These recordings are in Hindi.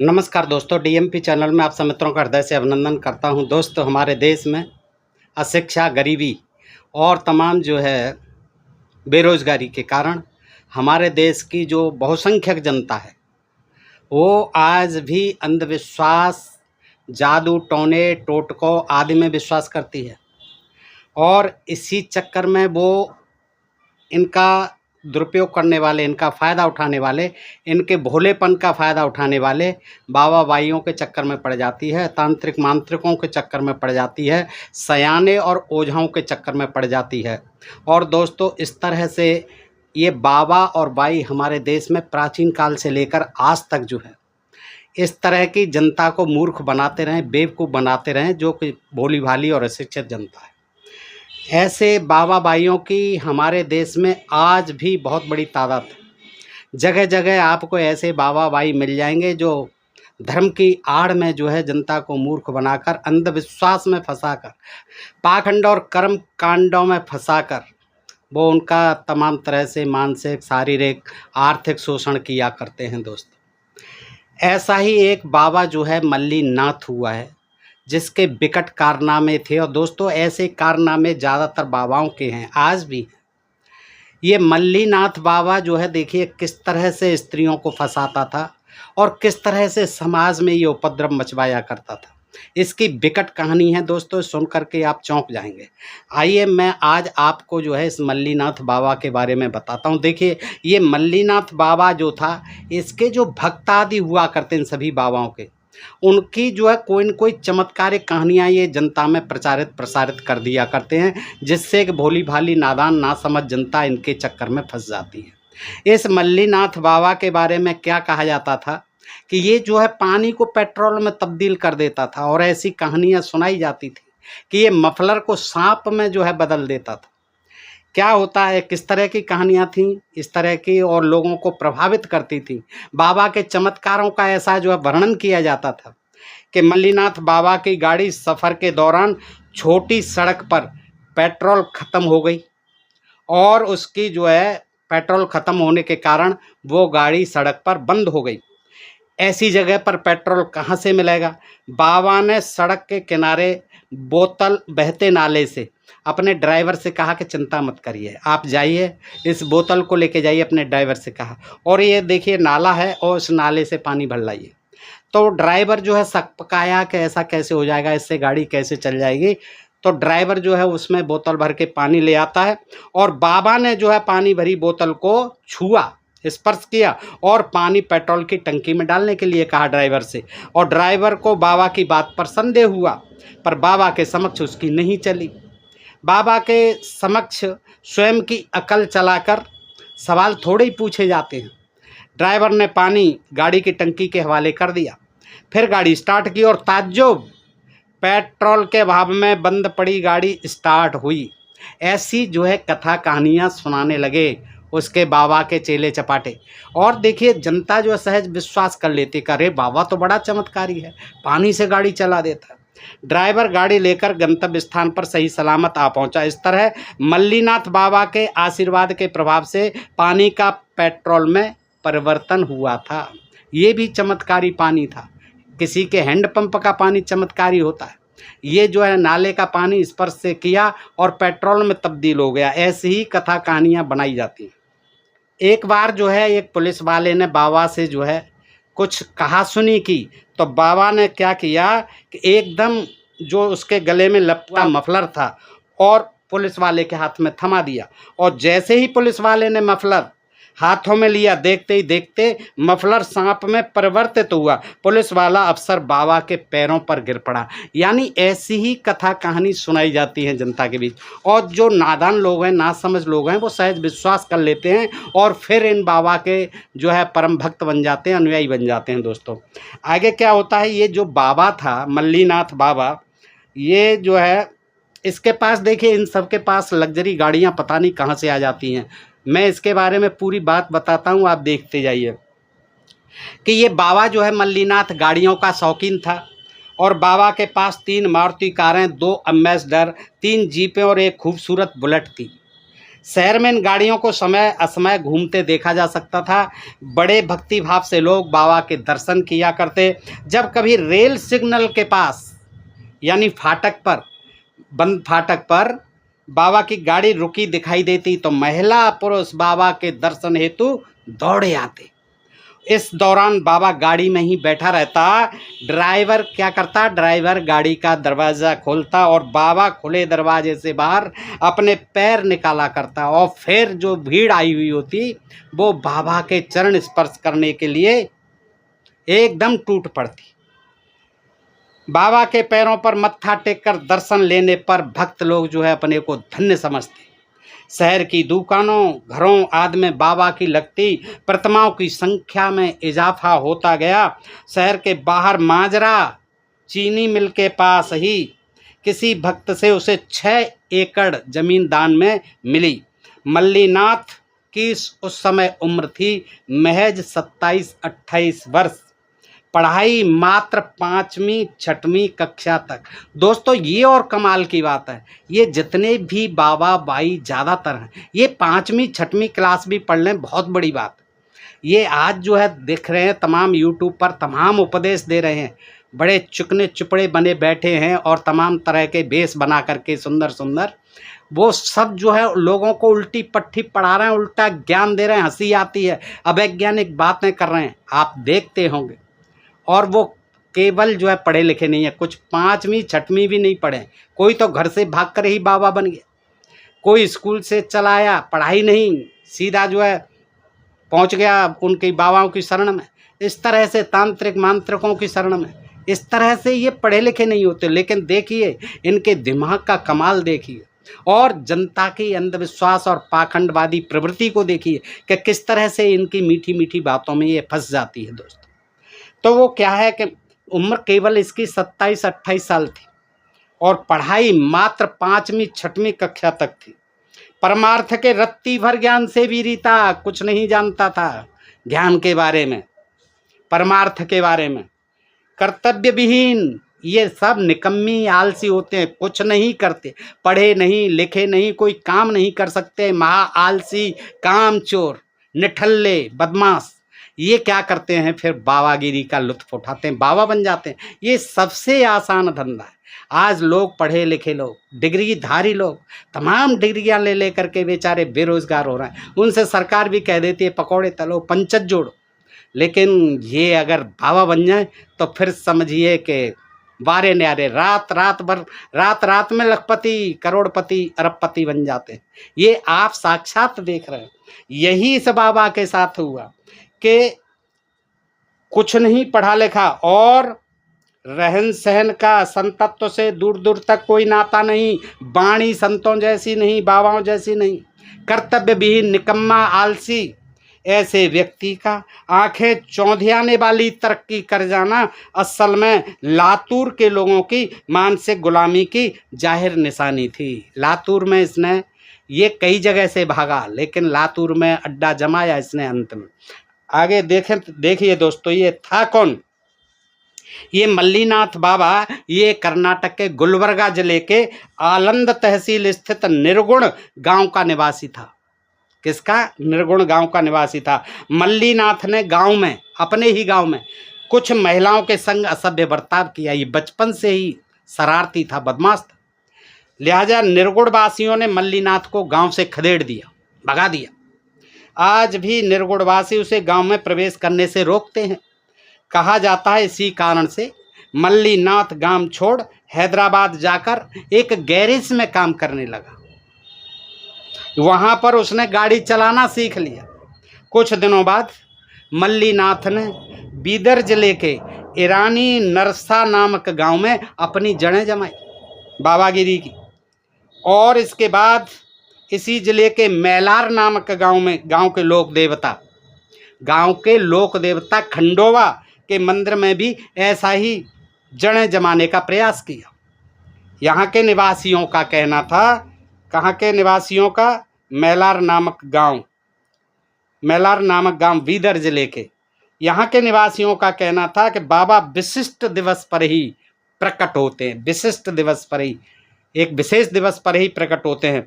नमस्कार दोस्तों, डीएमपी चैनल में आप सब मित्रों का हृदय से अभिनंदन करता हूं। दोस्तों, हमारे देश में अशिक्षा, गरीबी और तमाम जो है बेरोज़गारी के कारण हमारे देश की जो बहुसंख्यक जनता है, वो आज भी अंधविश्वास, जादू, टोने, टोटकों आदि में विश्वास करती है और इसी चक्कर में वो इनका दुरुपयोग करने वाले, इनका फ़ायदा उठाने वाले, इनके भोलेपन का फ़ायदा उठाने वाले बाबा-बाइयों के चक्कर में पड़ जाती है, तांत्रिक मांत्रिकों के चक्कर में पड़ जाती है, सयाने और ओझाओं के चक्कर में पड़ जाती है। और दोस्तों, इस तरह से ये बाबा और बाई हमारे देश में प्राचीन काल से लेकर आज तक जो है, इस तरह की जनता को मूर्ख बनाते रहें, बेवकूफ़ बनाते रहें, जो कि भोली-भाली और अशिक्षित जनता है। ऐसे बाबा भाइयों की हमारे देश में आज भी बहुत बड़ी तादाद है। जगह जगह आपको ऐसे बाबा भाई मिल जाएंगे जो धर्म की आड़ में जो है जनता को मूर्ख बनाकर, अंधविश्वास में फंसाकर, पाखंड और कर्म कांडों में फंसाकर वो उनका तमाम तरह से मानसिक, शारीरिक, आर्थिक शोषण किया करते हैं। दोस्तों, ऐसा ही एक बाबा जो है मल्ली नाथ हुआ है, जिसके विकट कारनामे थे। और दोस्तों, ऐसे कारनामे ज़्यादातर बाबाओं के हैं, आज भी। ये मल्लीनाथ बाबा जो है, देखिए किस तरह से स्त्रियों को फंसाता था और किस तरह से समाज में ये उपद्रव मचवाया करता था। इसकी विकट कहानी है दोस्तों, सुन करके आप चौंक जाएंगे। आइए मैं आज आपको जो है इस मल्लीनाथ बाबा के बारे में बताता हूँ। देखिए, ये मल्लीनाथ बाबा जो था, इसके जो भक्त आदि हुआ करते हैं सभी बाबाओं के, उनकी जो है कोई न कोई चमत्कारिक कहानियाँ ये जनता में प्रचारित प्रसारित कर दिया करते हैं, जिससे कि भोली भाली नादान नासमझ जनता इनके चक्कर में फंस जाती है। इस मल्लीनाथ बाबा के बारे में क्या कहा जाता था कि ये जो है पानी को पेट्रोल में तब्दील कर देता था, और ऐसी कहानियाँ सुनाई जाती थी कि ये मफलर को सांप में जो है बदल देता था। क्या होता है, किस तरह की कहानियाँ थीं इस तरह की, और लोगों को प्रभावित करती थी। बाबा के चमत्कारों का ऐसा जो है वर्णन किया जाता था कि मल्लीनाथ बाबा की गाड़ी सफ़र के दौरान छोटी सड़क पर पेट्रोल ख़त्म हो गई, और उसकी जो है पेट्रोल ख़त्म होने के कारण वो गाड़ी सड़क पर बंद हो गई। ऐसी जगह पर पेट्रोल कहाँ से मिलेगा? बाबा ने सड़क के किनारे बोतल बहते नाले से अपने ड्राइवर से कहा कि चिंता मत करिए, आप जाइए, इस बोतल को लेके जाइए, अपने ड्राइवर से कहा, और ये देखिए नाला है और उस नाले से पानी भर लाइए। तो ड्राइवर जो है शक पकाया कि ऐसा कैसे हो जाएगा, इससे गाड़ी कैसे चल जाएगी। तो ड्राइवर जो है उसमें बोतल भर के पानी ले आता है, और बाबा ने जो है पानी भरी बोतल को छुआ, स्पर्श किया, और पानी पेट्रोल की टंकी में डालने के लिए कहा ड्राइवर से। और ड्राइवर को बाबा की बात पर संदेह हुआ, पर बाबा के समक्ष उसकी नहीं चली। बाबा के समक्ष स्वयं की अकल चलाकर सवाल थोड़े ही पूछे जाते हैं। ड्राइवर ने पानी गाड़ी की टंकी के हवाले कर दिया, फिर गाड़ी स्टार्ट की, और ताज्जुब, पेट्रोल के अभाव में बंद पड़ी गाड़ी स्टार्ट हुई। ऐसी जो है कथा कहानियाँ सुनाने लगे उसके बाबा के चेले चपाटे। और देखिए, जनता जो है सहज विश्वास कर लेती, अरे बाबा तो बड़ा चमत्कारी है, पानी से गाड़ी चला देता है। ड्राइवर गाड़ी लेकर गंतव्य स्थान पर सही सलामत आ पहुंचा। इस तरह मल्लीनाथ बाबा के आशीर्वाद के प्रभाव से पानी का पेट्रोल में परिवर्तन हुआ था। ये भी चमत्कारी पानी था। किसी के हैंडपंप का पानी चमत्कारी होता है, ये जो है नाले का पानी स्पर्श से किया और पेट्रोल में तब्दील हो गया। ऐसी ही कथा कहानियाँ बनाई जाती हैं। एक बार जो है एक पुलिस वाले ने बाबा से जो है कुछ कहा सुनी की, तो बाबा ने क्या किया कि एकदम जो उसके गले में लपटा मफलर था और पुलिस वाले के हाथ में थमा दिया। और जैसे ही पुलिस वाले ने मफलर हाथों में लिया, देखते ही देखते मफलर सांप में परिवर्तित हुआ। पुलिस वाला अफसर बाबा के पैरों पर गिर पड़ा। यानी ऐसी ही कथा कहानी सुनाई जाती है जनता के बीच, और जो नादान लोग हैं, नासमझ लोग हैं, वो सहज विश्वास कर लेते हैं और फिर इन बाबा के जो है परम भक्त बन जाते हैं, अनुयायी बन जाते हैं। दोस्तों, आगे क्या होता है, ये जो बाबा था मल्लीनाथ बाबा, ये जो है इसके पास देखिए, इन सब के पास लग्जरी गाड़ियाँ पता नहीं कहाँ से आ जाती हैं। मैं इसके बारे में पूरी बात बताता हूँ, आप देखते जाइए कि ये बाबा जो है मल्लीनाथ गाड़ियों का शौकीन था, और बाबा के पास 3 मारुति कारें, 2 एम्बेसडर, 3 जीपें और एक खूबसूरत बुलेट थी। शहर में इन गाड़ियों को समय असमय घूमते देखा जा सकता था। बड़े भक्ति भाव से लोग बाबा के दर्शन किया करते। जब कभी रेल सिग्नल के पास यानी फाटक पर, बंद फाटक पर बाबा की गाड़ी रुकी दिखाई देती तो महिला पुरुष बाबा के दर्शन हेतु दौड़े आते। इस दौरान बाबा गाड़ी में ही बैठा रहता। ड्राइवर क्या करता, ड्राइवर गाड़ी का दरवाज़ा खोलता और बाबा खुले दरवाजे से बाहर अपने पैर निकाला करता और फिर जो भीड़ आई हुई होती वो बाबा के चरण स्पर्श करने के लिए एकदम टूट पड़ती। बाबा के पैरों पर मत्था टेककर दर्शन लेने पर भक्त लोग जो है अपने को धन्य समझते। शहर की दुकानों, घरों आदि में बाबा की लगती प्रतिमाओं की संख्या में इजाफा होता गया। शहर के बाहर माजरा चीनी मिल के पास ही किसी भक्त से उसे 6 एकड़ जमीन दान में मिली। मल्लीनाथ की उस समय उम्र थी महज 27-28 वर्ष। पढ़ाई मात्र 5वीं 6वीं कक्षा तक। दोस्तों ये और कमाल की बात है, ये जितने भी बाबा बाई ज़्यादातर हैं ये 5वीं 6वीं क्लास भी पढ़ लें, बहुत बड़ी बात। ये आज जो है दिख रहे हैं तमाम यूट्यूब पर तमाम उपदेश दे रहे हैं, बड़े चुकने चुपड़े बने बैठे हैं और तमाम तरह के भेष बना करके सुंदर सुंदर वो सब जो है लोगों को उल्टी पट्टी पढ़ा रहे हैं, उल्टा ज्ञान दे रहे हैं। हंसी आती है, अवैज्ञानिक बातें कर रहे हैं, आप देखते होंगे। और वो केवल जो है पढ़े लिखे नहीं है, कुछ 5वीं 6वीं भी नहीं पढ़े। कोई तो घर से भाग कर ही बाबा बन गया, कोई स्कूल से चला आया, पढ़ाई नहीं, सीधा जो है पहुंच गया उनके बाबाओं की शरण में। इस तरह से तांत्रिक मांत्रिकों की शरण में, इस तरह से ये पढ़े लिखे नहीं होते। लेकिन देखिए इनके दिमाग का कमाल देखिए और जनता की अंधविश्वास और पाखंडवादी प्रवृत्ति को देखिए कि किस तरह से इनकी मीठी मीठी बातों में ये फंस जाती है। दोस्तों तो वो क्या है कि उम्र केवल इसकी 27-28 साल थी और पढ़ाई मात्र 5वीं 6वीं कक्षा तक थी। परमार्थ के रत्ती भर ज्ञान से भी रीता, कुछ नहीं जानता था ज्ञान के बारे में, परमार्थ के बारे में। कर्तव्य विहीन, ये सब निकम्मी आलसी होते हैं, कुछ नहीं करते, पढ़े नहीं लिखे नहीं, कोई काम नहीं कर सकते। महा आलसी, कामचोर, निठल्ले, बदमाश, ये क्या करते हैं फिर बाबागिरी का लुत्फ उठाते हैं, बाबा बन जाते हैं। ये सबसे आसान धंधा है। आज लोग पढ़े लिखे लोग, डिग्रीधारी लोग तमाम डिग्रियां ले लेकर के बेचारे बेरोजगार हो रहे हैं। उनसे सरकार भी कह देती है पकौड़े तलो, पंचत जोड़ो। लेकिन ये अगर बाबा बन जाए तो फिर समझिए कि बारे न्यारे रात रात में लखपति, करोड़पति, अरबपति बन जाते हैं। ये आप साक्षात देख रहे हैं। यही इस बाबा के साथ हुआ कि कुछ नहीं पढ़ा लिखा और रहन सहन का संतत्व से दूर दूर तक कोई नाता नहीं, वाणी संतों जैसी नहीं, बाबाओं जैसी नहीं, कर्तव्य विहीन, निकम्मा, आलसी, ऐसे व्यक्ति का आंखें चौंधियाने वाली तरक्की कर जाना असल में लातूर के लोगों की मानसिक गुलामी की जाहिर निशानी थी। लातूर में इसने ये कई जगह से भागा लेकिन लातूर में अड्डा जमाया इसने अंत में। आगे देखिए दोस्तों ये था कौन, ये मल्लीनाथ बाबा, ये कर्नाटक के गुलबर्गा जिले के आलंद तहसील स्थित निर्गुण गांव का निवासी था। किसका? निर्गुण गांव का निवासी था। मल्लीनाथ ने गांव में, अपने ही गांव में कुछ महिलाओं के संग असभ्य बर्ताव किया। ये बचपन से ही शरारती था, बदमाश था। लिहाजा निर्गुण वासियों ने मल्लीनाथ को गांव से खदेड़ दिया, भगा दिया। आज भी निर्गुणवासी उसे गांव में प्रवेश करने से रोकते हैं। कहा जाता है इसी कारण से मल्लीनाथ गांव छोड़ हैदराबाद जाकर एक गैरेज में काम करने लगा। वहां पर उसने गाड़ी चलाना सीख लिया। कुछ दिनों बाद मल्लीनाथ ने बीदर जिले के ईरानी नरसा नामक गांव में अपनी जड़ें जमाई बाबागिरी की। और इसके बाद इसी जिले के मैलार नामक गांव के लोक देवता खंडोवा के मंदिर में भी ऐसा ही जड़ें जमाने का प्रयास किया। यहाँ के निवासियों का कहना था, कहाँ के निवासियों का? मैलार नामक गांव बीदर जिले के। यहाँ के निवासियों का कहना था कि बाबा विशिष्ट दिवस पर ही प्रकट होते हैं, विशिष्ट दिवस पर ही, एक विशेष दिवस पर ही प्रकट होते हैं।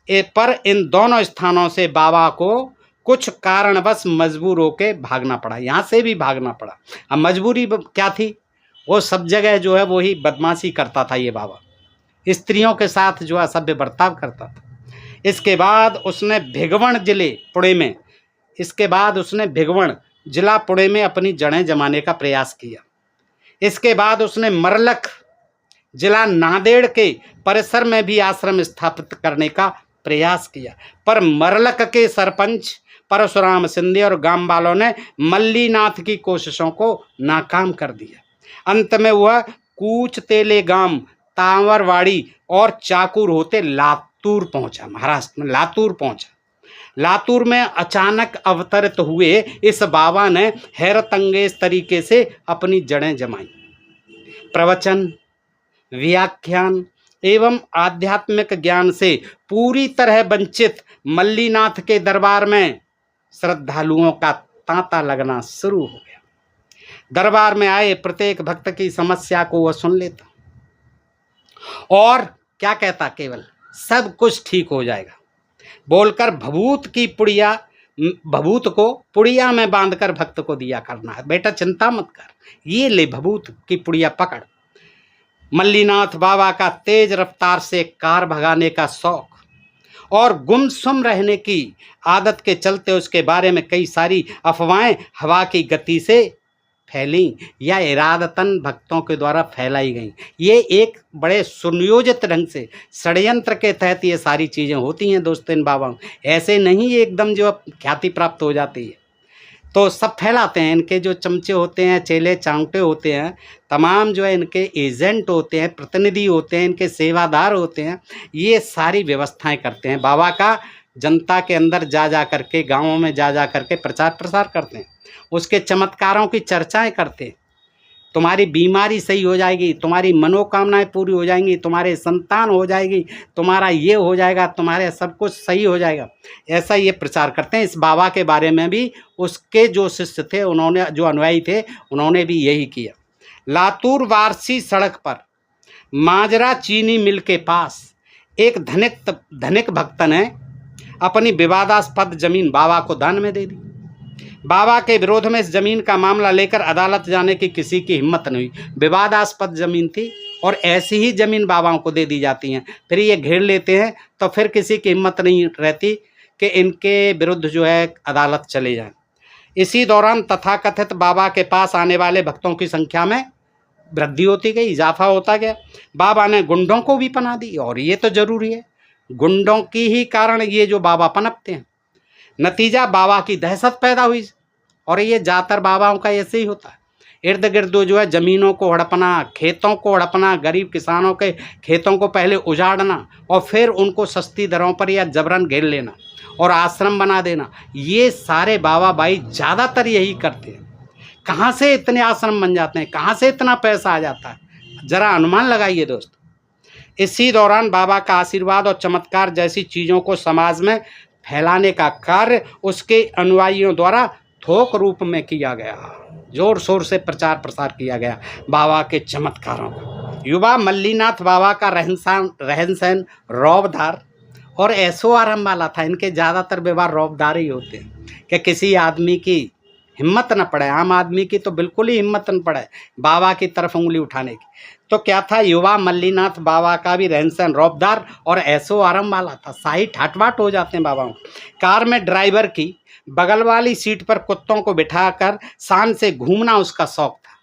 पर इन दोनों स्थानों से बाबा को कुछ कारणवश मजबूर होके भागना पड़ा, यहाँ से भी भागना पड़ा। अब मजबूरी क्या थी, वो सब जगह जो है वही बदमाशी करता था ये बाबा, स्त्रियों के साथ जो असभ्य बर्ताव करता था। इसके बाद उसने भिगवण जिले पुणे में जिला पुणे में अपनी जड़ें जमाने का प्रयास किया। इसके बाद उसने मरलक जिला नांदेड़ के परिसर में भी आश्रम स्थापित करने का प्रयास किया, पर मरलक के सरपंच परशुराम सिंधे और गांव वालों ने मल्लीनाथ की कोशिशों को नाकाम कर दिया। अंत में वह कूच तेले गांव, तांवरवाड़ी और चाकूर होते लातूर पहुंचा, महाराष्ट्र में लातूर पहुंचा। लातूर में अचानक अवतरित हुए इस बाबा ने हैरतअंगेज तरीके से अपनी जड़ें जमाई। प्रवचन, व्याख्यान एवं आध्यात्मिक ज्ञान से पूरी तरह वंचित मल्लीनाथ के दरबार में श्रद्धालुओं का तांता लगना शुरू हो गया। दरबार में आए प्रत्येक भक्त की समस्या को वह सुन लेता और क्या कहता, केवल सब कुछ ठीक हो जाएगा बोलकर भभूत को पुड़िया में बांधकर भक्त को दिया करना है। बेटा चिंता मत कर, ये ले भभूत की पुड़िया पकड़। मल्लीनाथ बाबा का तेज रफ्तार से कार भगाने का शौक और गुमसुम रहने की आदत के चलते उसके बारे में कई सारी अफवाहें हवा की गति से फैली या इरादतन भक्तों के द्वारा फैलाई गई। ये एक बड़े सुनियोजित ढंग से षड्यंत्र के तहत ये सारी चीज़ें होती हैं दोस्तों। इन बाबाओं ऐसे नहीं एकदम जो ख्याति प्राप्त हो जाती है तो सब फैलाते हैं। इनके जो चमचे होते हैं, चेले चांवटे होते हैं, तमाम जो है इनके एजेंट होते हैं, प्रतिनिधि होते हैं, इनके सेवादार होते हैं, ये सारी व्यवस्थाएं करते हैं। बाबा का जनता के अंदर जा करके, गाँवों में जा करके प्रचार प्रसार करते हैं, उसके चमत्कारों की चर्चाएं करते हैं। तुम्हारी बीमारी सही हो जाएगी, तुम्हारी मनोकामनाएं पूरी हो जाएंगी, तुम्हारे संतान हो जाएगी, तुम्हारा ये हो जाएगा, तुम्हारे सब कुछ सही हो जाएगा, ऐसा ये प्रचार करते हैं। इस बाबा के बारे में भी उसके जो शिष्य थे, उन्होंने जो अनुयायी थे, उन्होंने भी यही किया। लातूर वारसी सड़क पर माजरा चीनी मिल के पास एक धनिक भक्त ने अपनी विवादास्पद जमीन बाबा को दान में दे दी। बाबा के विरोध में इस जमीन का मामला लेकर अदालत जाने की किसी की हिम्मत नहीं हुई। विवादास्पद जमीन थी और ऐसी ही जमीन बाबाओं को दे दी जाती हैं, फिर ये घेर लेते हैं तो फिर किसी की हिम्मत नहीं रहती कि इनके विरुद्ध जो है अदालत चले जाए। इसी दौरान तथाकथित बाबा के पास आने वाले भक्तों की संख्या में वृद्धि होती गई, इजाफा होता गया। बाबा ने गुंडों को भी पनाह दी और ये तो जरूरी है, गुंडों की ही कारण ये जो बाबा पनपते हैं। नतीजा बाबा की दहशत पैदा हुई और ये ज़्यादातर बाबाओं का ऐसे ही होता है। इर्द गिर्द जो है ज़मीनों को हड़पना, खेतों को हड़पना, गरीब किसानों के खेतों को पहले उजाड़ना और फिर उनको सस्ती दरों पर या जबरन घेर लेना और आश्रम बना देना, ये सारे बाबा भाई ज़्यादातर यही करते हैं। कहाँ से इतने आश्रम बन जाते हैं, कहाँ से इतना पैसा आ जाता है, ज़रा अनुमान लगाइए दोस्त। इसी दौरान बाबा का आशीर्वाद और चमत्कार जैसी चीज़ों को समाज में फैलाने का कार्य उसके अनुयायियों द्वारा थोक रूप में किया गया, जोर शोर से प्रचार प्रसार किया गया बाबा के चमत्कारों का। युवा मल्लीनाथ बाबा का रहन सहन रौबदार और ऐसो आराम वाला था। इनके ज़्यादातर व्यवहार रौबदार ही होते हैं कि किसी आदमी की हिम्मत न पड़े, आम आदमी की तो बिल्कुल ही हिम्मत न पड़े बाबा की तरफ उंगली उठाने की। तो क्या था, युवा मल्लीनाथ बाबा का भी रहन सहन रौबदार और ऐसो आराम वाला था। शाही ठाटबाट हो जाते हैं बाबाओं। कार में ड्राइवर की बगल वाली सीट पर कुत्तों को बिठाकर शान से घूमना उसका शौक था।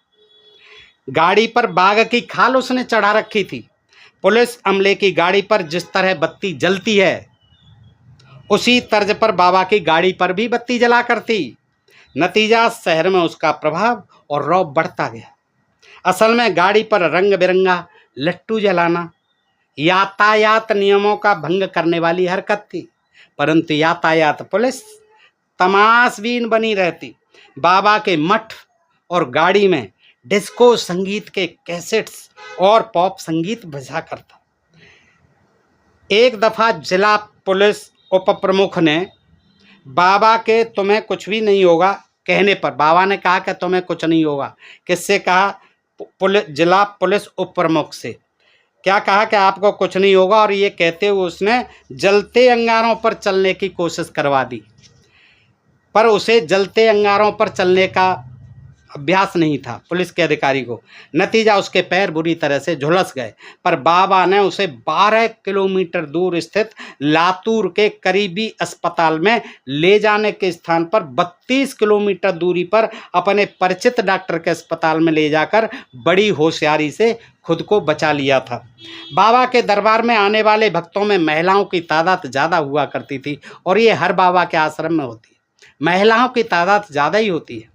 गाड़ी पर बाघ की खाल उसने चढ़ा रखी थी। पुलिस अमले की गाड़ी पर जिस तरह बत्ती जलती है उसी तर्ज पर बाबा की गाड़ी पर भी बत्ती जला करती। नतीजा शहर में उसका प्रभाव और रौब बढ़ता गया। असल में गाड़ी पर रंग बिरंगा लट्टू जलाना यातायात नियमों का भंग करने वाली हरकत थी, परंतु यातायात पुलिस तमाशबीन बनी रहती। बाबा के मठ और गाड़ी में डिस्को संगीत के कैसेट्स और पॉप संगीत बजा करता। एक दफ़ा जिला पुलिस उप प्रमुख ने बाबा के तुम्हें कुछ भी नहीं होगा कहने पर, बाबा ने कहा कि तुम्हें कुछ नहीं होगा, किससे कहा, जिला पुलिस उप प्रमुख से, क्या कहा कि आपको कुछ नहीं होगा, और ये कहते हुए उसने जलते अंगारों पर चलने की कोशिश करवा दी। पर उसे जलते अंगारों पर चलने का अभ्यास नहीं था पुलिस के अधिकारी को। नतीजा उसके पैर बुरी तरह से झुलस गए। पर बाबा ने उसे 12 किलोमीटर दूर स्थित लातूर के करीबी अस्पताल में ले जाने के स्थान पर 32 किलोमीटर दूरी पर अपने परिचित डॉक्टर के अस्पताल में ले जाकर बड़ी होशियारी से खुद को बचा लिया था। बाबा के दरबार में आने वाले भक्तों में महिलाओं की तादाद ज़्यादा हुआ करती थी, और ये हर बाबा के आश्रम में होती है, महिलाओं की तादाद ज़्यादा ही होती है।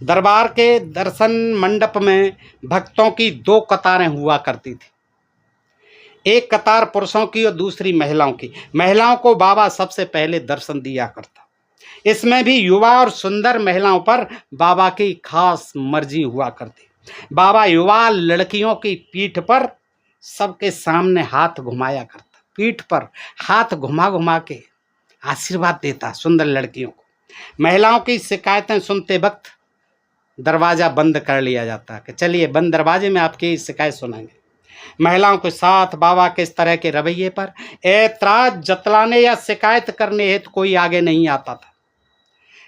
दरबार के दर्शन मंडप में भक्तों की 2 कतारें हुआ करती थी, एक कतार पुरुषों की और दूसरी महिलाओं की। महिलाओं को बाबा सबसे पहले दर्शन दिया करता। इसमें भी युवा और सुंदर महिलाओं पर बाबा की खास मर्जी हुआ करती। बाबा युवा लड़कियों की पीठ पर सबके सामने हाथ घुमाया करता, पीठ पर हाथ घुमा घुमा के आशीर्वाद देता सुंदर लड़कियों को। महिलाओं की शिकायतें सुनते वक्त दरवाज़ा बंद कर लिया जाता कि चलिए बंद दरवाजे में आपकी शिकायत सुनाएंगे। महिलाओं के साथ बाबा के इस तरह के रवैये पर ऐतराज जतलाने या शिकायत करने हेतु कोई आगे नहीं आता था।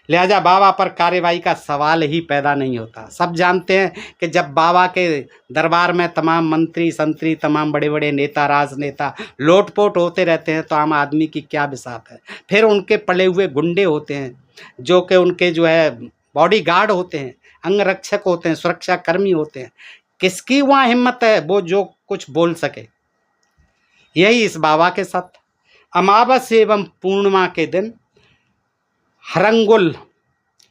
लिहाजा बाबा पर कार्रवाई का सवाल ही पैदा नहीं होता। सब जानते हैं कि जब बाबा के दरबार में तमाम मंत्री संतरी, तमाम बड़े बड़े नेता, राजनेता लोटपोट होते रहते हैं तो आम आदमी की क्या बिसात है। फिर उनके पड़े हुए गुंडे होते हैं जो कि उनके जो है बॉडी गार्ड होते हैं, अंगरक्षक होते हैं, सुरक्षा कर्मी होते हैं। किसकी वहाँ हिम्मत है वो जो कुछ बोल सके। यही इस बाबा के साथ अमावस्या एवं पूर्णिमा के दिन हरंगुल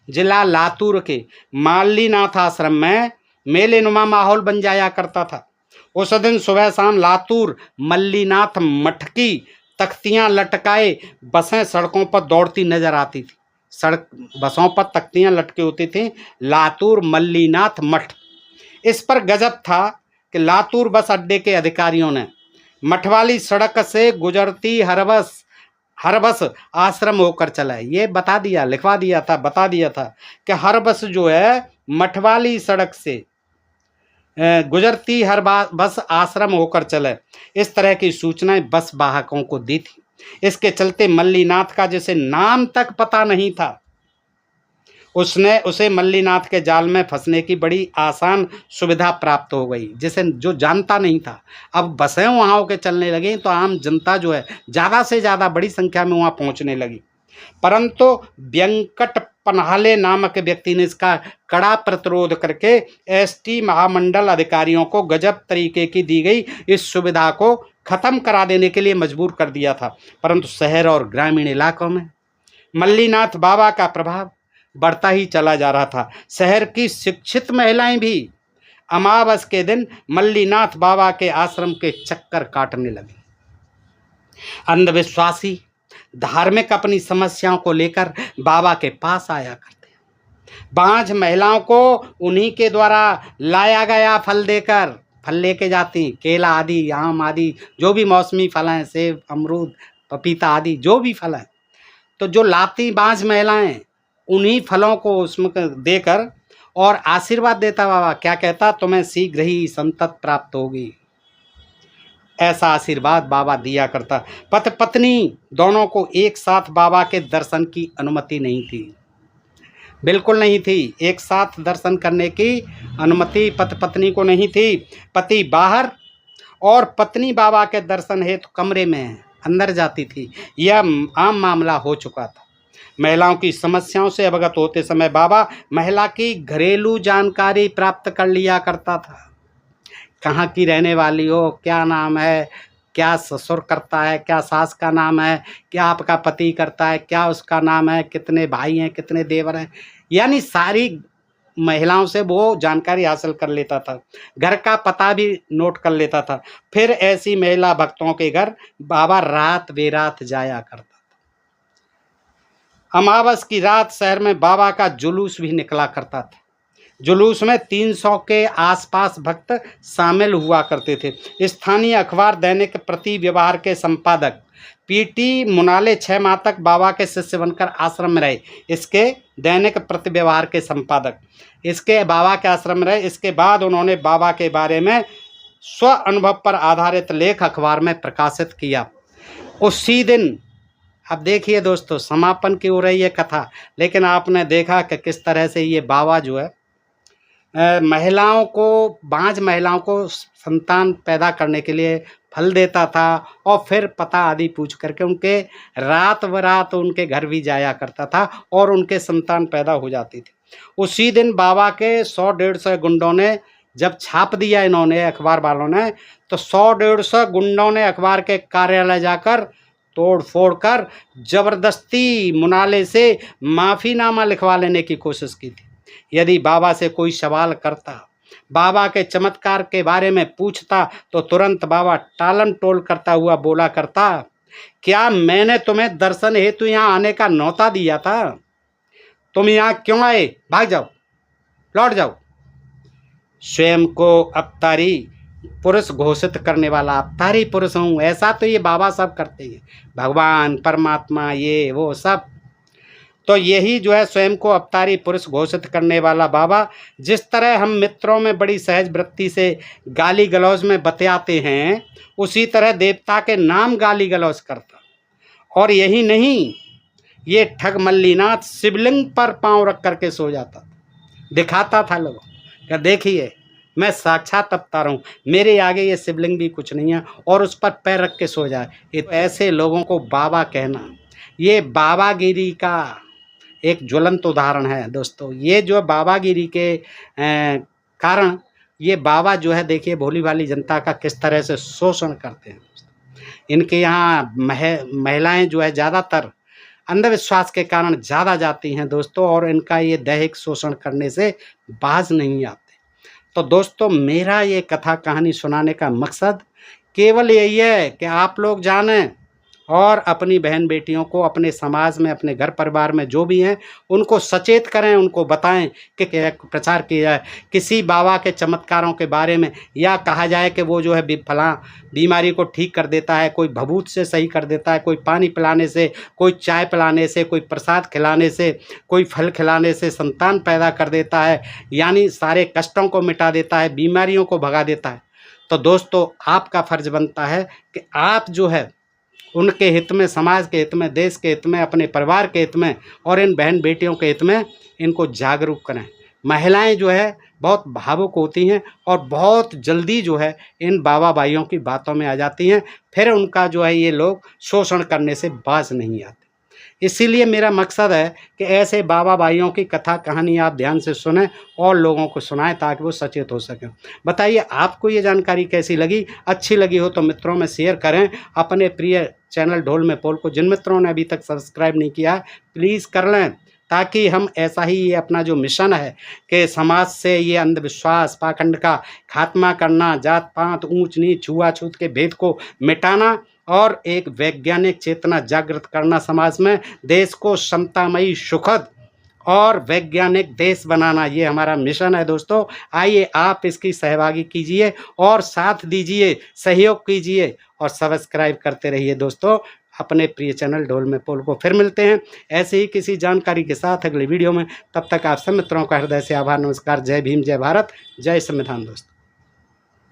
जिला लातूर के मालीनाथ आश्रम में मेले नुमा माहौल बन जाया करता था। उस दिन सुबह शाम लातूर मल्लीनाथ मठ की तख्तियां लटकाए बसें सड़कों पर दौड़ती नजर आती थी। सड़क बसों पर तख्तियां लटकी होती थी, लातूर मल्लीनाथ मठ। इस पर गजब था कि लातूर बस अड्डे के अधिकारियों ने मठ वाली सड़क से गुजरती हर बस आश्रम होकर चला है। ये बता दिया, लिखवा दिया था, बता दिया था कि हर बस जो है मठ वाली सड़क से गुजरती हर बस आश्रम होकर चले। इस तरह की सूचनाएं बस वाहकों को दी थी। इसके चलते मल्लीनाथ का जिसे नाम तक पता नहीं था उसे मल्लीनाथ के जाल में फंसने की बड़ी आसान सुविधा प्राप्त हो गई, जिसे जो जानता नहीं था। अब बसें वहाँ होकर चलने लगी तो आम जनता जो है ज़्यादा से ज़्यादा बड़ी संख्या में वहाँ पहुँचने लगी। परंतु व्यंकट पन्हाले नामक व्यक्ति ने इसका कड़ा प्रतिरोध करके एसटी महामंडल अधिकारियों को गजब तरीके की दी गई इस सुविधा को खत्म करा देने के लिए मजबूर कर दिया था। परंतु शहर और ग्रामीण इलाकों में मल्लीनाथ बाबा का प्रभाव बढ़ता ही चला जा रहा था। शहर की शिक्षित महिलाएं भी अमावस के दिन मल्लीनाथ बाबा के आश्रम के चक्कर काटने लगी। अंधविश्वासी धार्मिक अपनी समस्याओं को लेकर बाबा के पास आया करते। बांझ महिलाओं को उन्हीं के द्वारा लाया गया फल देकर फल लेके जाती, केला आदि, आम आदि, जो भी मौसमी फल हैं, सेब, अमरूद, पपीता आदि जो भी फल हैं, तो जो लाती बांझ महिलाएं उन्हीं फलों को उसमें देकर और आशीर्वाद देता बाबा। क्या कहता, तुम्हें शीघ्र ही संतत प्राप्त होगी, ऐसा आशीर्वाद बाबा दिया करता। पति पत्नी दोनों को एक साथ बाबा के दर्शन की अनुमति नहीं थी, बिल्कुल नहीं थी। एक साथ दर्शन करने की अनुमति पति पत्नी को नहीं थी। पति बाहर और पत्नी बाबा के दर्शन हेतु कमरे में अंदर जाती थी। यह आम मामला हो चुका था। महिलाओं की समस्याओं से अवगत होते समय बाबा महिला की घरेलू जानकारी प्राप्त कर लिया करता था। कहाँ की रहने वाली हो, क्या नाम है, क्या ससुर करता है, क्या सास का नाम है, क्या आपका पति करता है, क्या उसका नाम है, कितने भाई हैं, कितने देवर हैं, यानी सारी महिलाओं से वो जानकारी हासिल कर लेता था। घर का पता भी नोट कर लेता था। फिर ऐसी महिला भक्तों के घर बाबा रात बेरात जाया करता था। अमावस की रात शहर में बाबा का जुलूस भी निकला करता था। जुलूस में 300 के आसपास भक्त शामिल हुआ करते थे। स्थानीय अखबार दैनिक प्रति व्यवहार के संपादक पीटी मुनाले 6 माह तक बाबा के शिष्य बनकर आश्रम में रहे। इसके दैनिक प्रति व्यवहार के संपादक इसके बाबा के आश्रम में रहे। इसके बाद उन्होंने बाबा के बारे में स्व अनुभव पर आधारित लेख अखबार में प्रकाशित किया। उसी दिन, अब देखिए दोस्तों, समापन की हो रही है कथा, लेकिन आपने देखा कि किस तरह से ये बाबा जो है महिलाओं को, बांझ महिलाओं को संतान पैदा करने के लिए फल देता था और फिर पता आदि पूछ करके उनके रात बरात उनके घर भी जाया करता था और उनके संतान पैदा हो जाती थी। उसी दिन बाबा के 100-150 गुंडों ने जब छाप दिया इन्होंने, अखबार वालों ने, तो 100-150 गुंडों ने अखबार के कार्यालय जाकर तोड़ फोड़ कर जबरदस्ती मुनाले से माफ़ीनामा लिखवा लेने की कोशिश की थी। यदि बाबा से कोई सवाल करता, बाबा के चमत्कार के बारे में पूछता, तो तुरंत बाबा टालम टोल करता हुआ बोला करता, क्या मैंने तुम्हें दर्शन हेतु यहाँ आने का न्योता दिया था? तुम यहाँ क्यों आए? भाग जाओ, लौट जाओ। स्वयं को अवतारी पुरुष घोषित करने वाला अवतारी पुरुष हूँ, ऐसा तो ये बाबा सब करते हैं, भगवान परमात्मा ये वो सब। तो यही जो है स्वयं को अवतारी पुरुष घोषित करने वाला बाबा, जिस तरह हम मित्रों में बड़ी सहज वृत्ति से गाली गलौज में बतियाते हैं, उसी तरह देवता के नाम गाली गलौज करता। और यही नहीं, ये ठग मल्लीनाथ शिवलिंग पर पांव रख करके सो जाता, दिखाता था लोगों क्या, देखिए मैं साक्षात अवतार हूँ, मेरे आगे ये शिवलिंग भी कुछ नहीं है, और उस पर पैर रख के सो जाए। ये तो ऐसे लोगों को बाबा कहना, ये बाबागिरी का एक ज्वलंत उदाहरण है दोस्तों। ये जो बाबागिरी के कारण ये बाबा जो है, देखिए भोली भाली जनता का किस तरह से शोषण करते हैं। इनके यहाँ महिलाएं जो है ज़्यादातर अंधविश्वास के कारण ज़्यादा जाती हैं दोस्तों, और इनका ये दैहिक शोषण करने से बाज नहीं आते। तो दोस्तों, मेरा ये कथा कहानी सुनाने का मकसद केवल यही है कि आप लोग जानें और अपनी बहन बेटियों को, अपने समाज में, अपने घर परिवार में जो भी हैं, उनको सचेत करें, उनको बताएं कि प्रचार किया जाए किसी बाबा के चमत्कारों के बारे में, या कहा जाए कि वो जो है फलां बीमारी को ठीक कर देता है, कोई भभूत से सही कर देता है, कोई पानी पिलाने से, कोई चाय पिलाने से, कोई प्रसाद खिलाने से, कोई फल खिलाने से संतान पैदा कर देता है, यानी सारे कष्टों को मिटा देता है, बीमारियों को भगा देता है। तो दोस्तों, आपका फ़र्ज बनता है कि आप जो है उनके हित में, समाज के हित में, देश के हित में, अपने परिवार के हित में और इन बहन बेटियों के हित में इनको जागरूक करें। महिलाएं जो है बहुत भावुक होती हैं और बहुत जल्दी जो है इन बाबा भाइयों की बातों में आ जाती हैं, फिर उनका जो है ये लोग शोषण करने से बाज नहीं आते। इसीलिए मेरा मकसद है कि ऐसे बाबा भाइयों की कथा कहानी आप ध्यान से सुनें और लोगों को सुनाएं, ताकि वो सचेत हो सकें। बताइए आपको ये जानकारी कैसी लगी? अच्छी लगी हो तो मित्रों में शेयर करें। अपने प्रिय चैनल ढोल में पोल को जिन मित्रों ने अभी तक सब्सक्राइब नहीं किया प्लीज़ कर लें, ताकि हम ऐसा ही ये अपना जो मिशन है कि समाज से ये अंधविश्वास पाखंड का खात्मा करना, जात पात ऊंच नीच छुआछूत के भेद को मिटाना और एक वैज्ञानिक चेतना जागृत करना, समाज में देश को समतामयी, सुखद और वैज्ञानिक देश बनाना, ये हमारा मिशन है दोस्तों। आइए आप इसकी सहभागी कीजिए और साथ दीजिए, सहयोग कीजिए और सब्सक्राइब करते रहिए दोस्तों अपने प्रिय चैनल ढोल में पोल को। फिर मिलते हैं ऐसे ही किसी जानकारी के साथ अगले वीडियो में। तब तक आप सब मित्रों का हृदय से आभार, नमस्कार, जय भीम, जय भारत, जय संविधान दोस्तों।